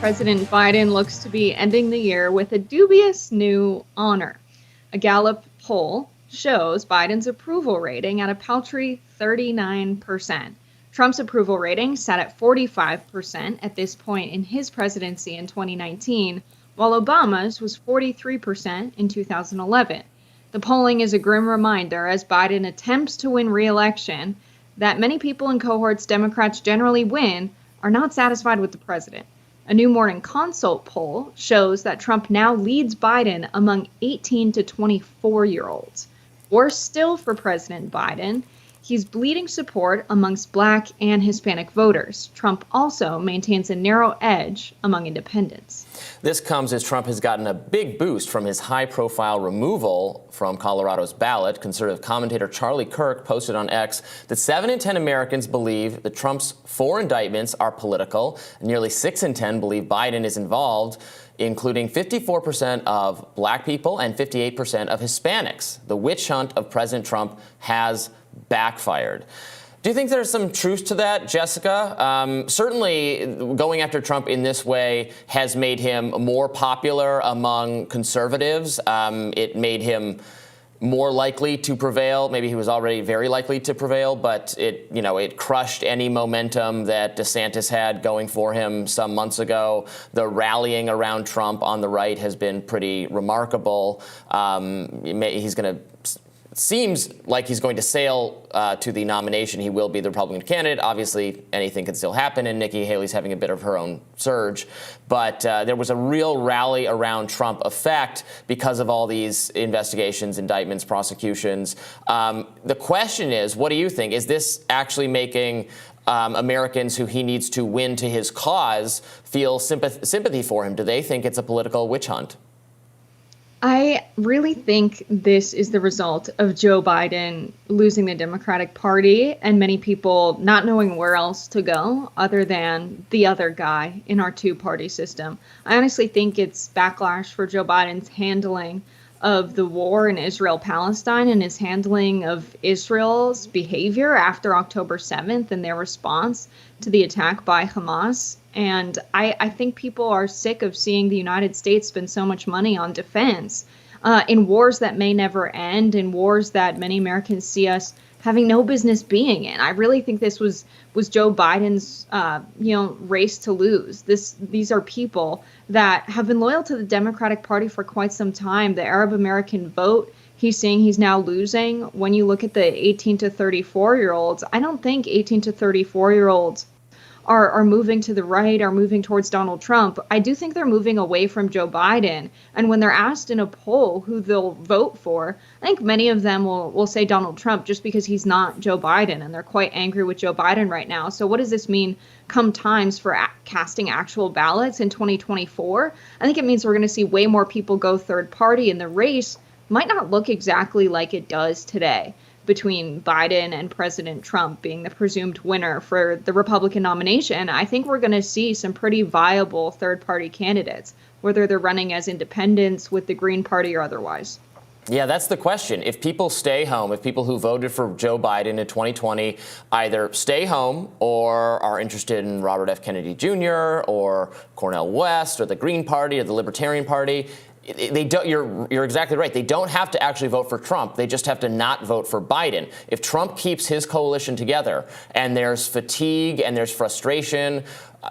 President Biden looks to be ending the year with a dubious new honor. A Gallup poll shows Biden's approval rating at a paltry 39%. Trump's approval rating sat at 45% at this point in his presidency in 2019, while Obama's was 43% in 2011. The polling is a grim reminder as Biden attempts to win re-election that many people in cohorts Democrats generally win are not satisfied with the president. A new Morning Consult poll shows that Trump now leads Biden among 18 to 24-year-olds. Worse still for President Biden, he's bleeding support amongst Black and Hispanic voters. Trump also maintains a narrow edge among independents. This comes as Trump has gotten a big boost from his high-profile removal from Colorado's ballot. Conservative commentator Charlie Kirk posted on X that 7 in 10 Americans believe that Trump's 4 indictments are political. Nearly 6 in 10 believe Biden is involved, including 54% of Black people and 58% of Hispanics. The witch hunt of President Trump has backfired. Do you think there's some truth to that, Jessica? Certainly, going after Trump in this way has made him more popular among conservatives. It made him more likely to prevail. Maybe he was already very likely to prevail, but it crushed any momentum that DeSantis had going for him some months ago. The rallying around Trump on the right has been pretty remarkable. Seems like he's going to sail to the nomination. He will be the Republican candidate. Obviously, anything can still happen, and Nikki Haley's having a bit of her own surge. But there was a real rally around Trump effect because of all these investigations, indictments, prosecutions. The question is, what do you think? Is this actually making Americans who he needs to win to his cause feel sympathy for him? Do they think it's a political witch hunt? I really think this is the result of Joe Biden losing the Democratic Party and many people not knowing where else to go other than the other guy in our two-party system. I honestly think it's backlash for Joe Biden's handling of the war in Israel-Palestine and his handling of Israel's behavior after October 7th and their response to the attack by Hamas. And I think people are sick of seeing the United States spend so much money on defense in wars that may never end, in wars that many Americans see us having no business being in. I really think this was Joe Biden's race to lose. These are people that have been loyal to the Democratic Party for quite some time. The Arab American vote, he's saying he's now losing. When you look at the 18 to 34-year-olds, I don't think 18 to 34-year-olds are moving to the right, are moving towards Donald Trump. I do think they're moving away from Joe Biden. And when they're asked in a poll who they'll vote for, I think many of them will say Donald Trump just because he's not Joe Biden. And they're quite angry with Joe Biden right now. So what does this mean come times for casting actual ballots in 2024? I think it means we're going to see way more people go third party, and the race might not look exactly like it does today between Biden and President Trump being the presumed winner for the Republican nomination. I think we're going to see some pretty viable third-party candidates, whether they're running as independents with the Green Party or otherwise. Yeah, that's the question. If people stay home, if people who voted for Joe Biden in 2020 either stay home or are interested in Robert F. Kennedy Jr. or Cornel West or the Green Party or the Libertarian Party, they don't. You're exactly right. They don't have to actually vote for Trump. They just have to not vote for Biden. If Trump keeps his coalition together and there's fatigue and there's frustration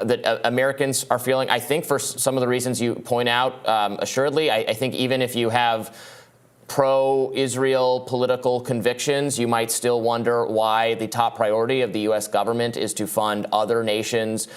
that Americans are feeling, I think for some of the reasons you point out, assuredly, I think even if you have pro-Israel political convictions, you might still wonder why the top priority of the U.S. government is to fund other nations'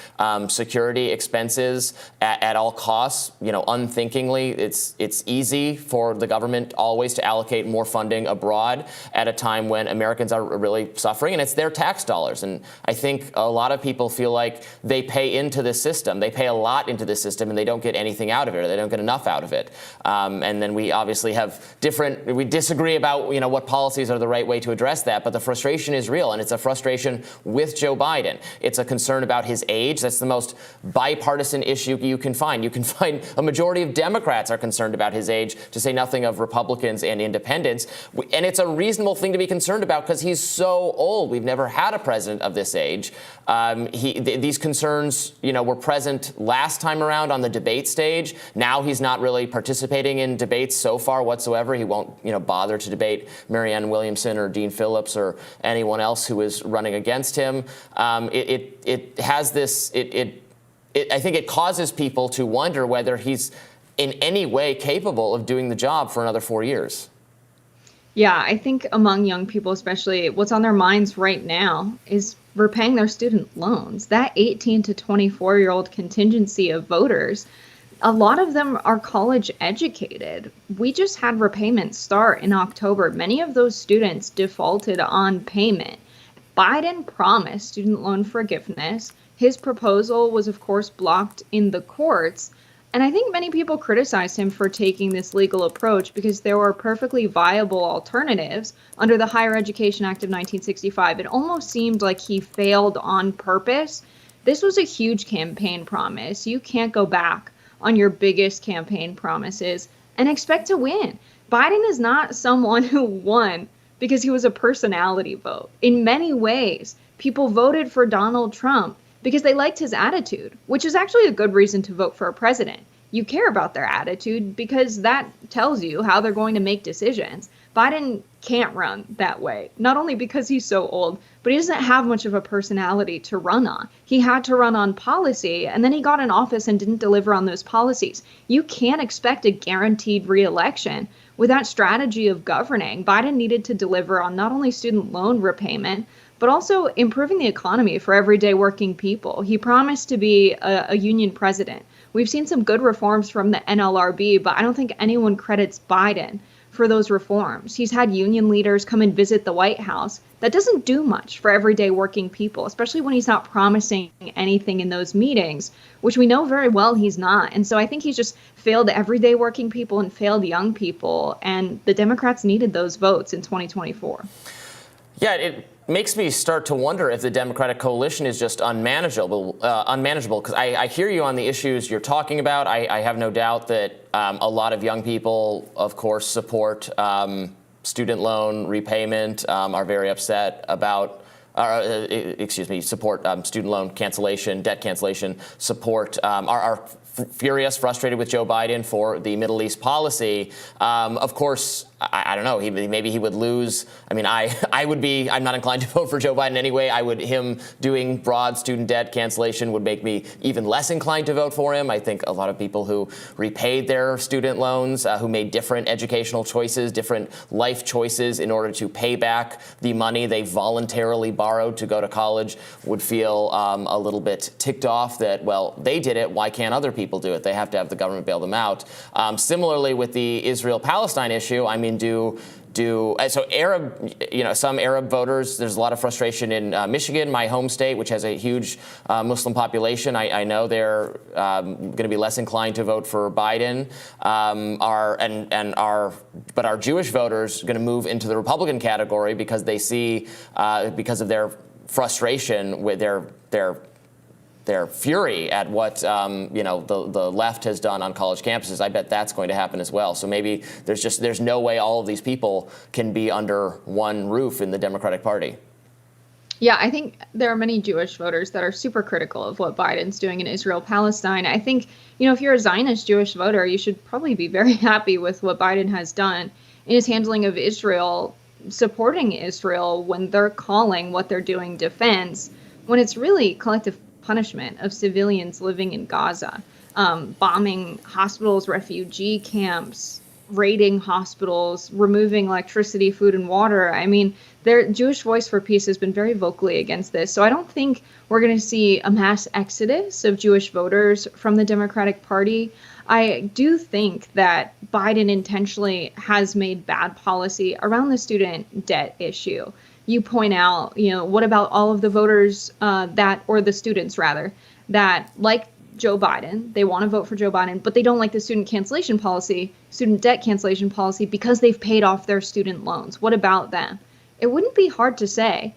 security expenses at all costs. Unthinkingly, it's easy for the government always to allocate more funding abroad at a time when Americans are really suffering, and it's their tax dollars. And I think a lot of people feel like they pay into this system. They pay a lot into this system, and they don't get anything out of it, or they don't get enough out of it. And then we obviously have different we disagree about, what policies are the right way to address that, but the frustration is real, and it's a frustration with Joe Biden. It's a concern about his age. That's the most bipartisan issue you can find. You can find a majority of Democrats are concerned about his age, to say nothing of Republicans and independents. And it's a reasonable thing to be concerned about because he's so old. We've never had a president of this age. These concerns, were present last time around on the debate stage. Now he's not really participating in debates so far whatsoever. He won't, bother to debate Marianne Williamson or Dean Phillips or anyone else who is running against him. It has this. I think it causes people to wonder whether he's in any way capable of doing the job for another 4 years. Yeah, I think among young people, especially, what's on their minds right now is repaying their student loans. That 18 to 24-year-old contingency of voters, a lot of them are college educated. We just had repayments start in October. Many of those students defaulted on payment. Biden promised student loan forgiveness. His proposal was, of course, blocked in the courts. And I think many people criticized him for taking this legal approach because there were perfectly viable alternatives under the Higher Education Act of 1965. It almost seemed like he failed on purpose. This was a huge campaign promise. You can't go back on your biggest campaign promises and expect to win. Biden is not someone who won because he was a personality vote. In many ways, people voted for Donald Trump because they liked his attitude, which is actually a good reason to vote for a president. You care about their attitude because that tells you how they're going to make decisions. Biden can't run that way, not only because he's so old, but he doesn't have much of a personality to run on. He had to run on policy, and then he got in office and didn't deliver on those policies. You can't expect a guaranteed re-election with that strategy of governing. Biden needed to deliver on not only student loan repayment, but also improving the economy for everyday working people. He promised to be a union president. We've seen some good reforms from the NLRB, but I don't think anyone credits Biden for those reforms. He's had union leaders come and visit the White House. That doesn't do much for everyday working people, especially when he's not promising anything in those meetings, which we know very well he's not. And so I think he's just failed everyday working people and failed young people. And the Democrats needed those votes in 2024. Yeah, it makes me start to wonder if the Democratic coalition is just unmanageable. Because I hear you on the issues you're talking about. I have no doubt that a lot of young people, of course, support student loan repayment, are very upset about. Support student loan cancellation, debt cancellation, support, are furious, frustrated with Joe Biden for the Middle East policy. Of course, I don't know. Maybe he would lose. I mean, I'm not inclined to vote for Joe Biden anyway. Him doing broad student debt cancellation would make me even less inclined to vote for him. I think a lot of people who repaid their student loans, who made different educational choices, different life choices in order to pay back the money they voluntarily borrowed to go to college, would feel a little bit ticked off that, well, they did it. Why can't other people do it? They have to have the government bail them out. Similarly, with the Israel-Palestine issue, I mean, so some Arab voters, there's a lot of frustration in Michigan, my home state, which has a huge Muslim population. I know they're going to be less inclined to vote for Biden. But our Jewish voters are going to move into the Republican category because they see, because of their frustration with their fury at what the left has done on college campuses. I bet that's going to happen as well. So maybe there's no way all of these people can be under one roof in the Democratic Party. Yeah, I think there are many Jewish voters that are super critical of what Biden's doing in Israel-Palestine. I think, if you're a Zionist Jewish voter, you should probably be very happy with what Biden has done in his handling of Israel, supporting Israel when they're calling what they're doing defense, when it's really collective punishment of civilians living in Gaza, bombing hospitals, refugee camps, raiding hospitals, removing electricity, food, and water. I mean, their Jewish Voice for Peace has been very vocally against this. So I don't think we're going to see a mass exodus of Jewish voters from the Democratic Party. I do think that Biden intentionally has made bad policy around the student debt issue. You point out, what about all of the voters or the students rather, that like Joe Biden. They want to vote for Joe Biden, but they don't like the student debt cancellation policy because they've paid off their student loans. What about them? It wouldn't be hard to say,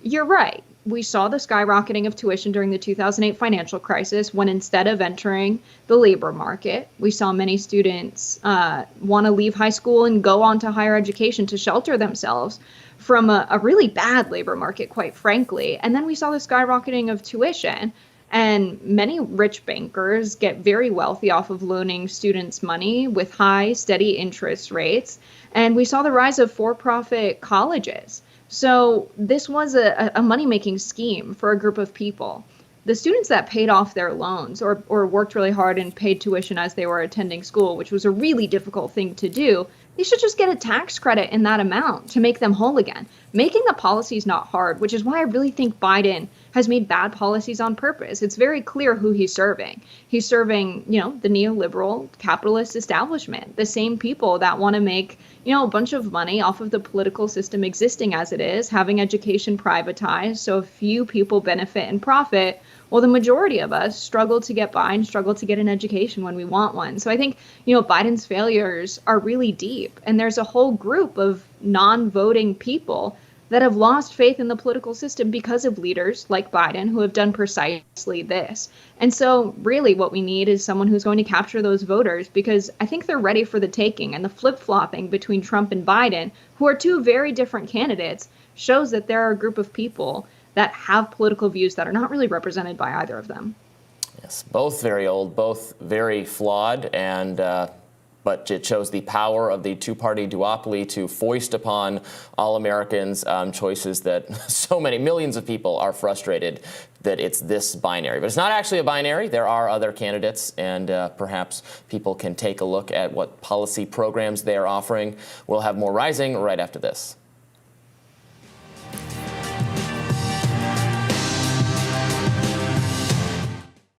you're right. We saw the skyrocketing of tuition during the 2008 financial crisis when instead of entering the labor market, we saw many students want to leave high school and go on to higher education to shelter themselves from a really bad labor market, quite frankly. And then we saw the skyrocketing of tuition. And many rich bankers get very wealthy off of loaning students money with high, steady interest rates. And we saw the rise of for-profit colleges. So this was a money-making scheme for a group of people. The students that paid off their loans or worked really hard and paid tuition as they were attending school, which was a really difficult thing to do, they should just get a tax credit in that amount to make them whole again. Making the policies not hard, which is why I really think Biden has made bad policies on purpose. It's very clear who he's serving. He's serving, the neoliberal capitalist establishment, the same people that want to make, a bunch of money off of the political system existing as it is, having education privatized so a few people benefit and profit, while the majority of us struggle to get by and struggle to get an education when we want one. So I think, Biden's failures are really deep. And there's a whole group of non-voting people that have lost faith in the political system because of leaders like Biden who have done precisely this. And so really what we need is someone who's going to capture those voters, because I think they're ready for the taking. And the flip-flopping between Trump and Biden, who are two very different candidates, shows that there are a group of people that have political views that are not really represented by either of them. Yes, both very old, both very flawed, but it shows the power of the two-party duopoly to foist upon all Americans choices that so many millions of people are frustrated that it's this binary. But it's not actually a binary. There are other candidates, and perhaps people can take a look at what policy programs they are offering. We'll have more Rising right after this.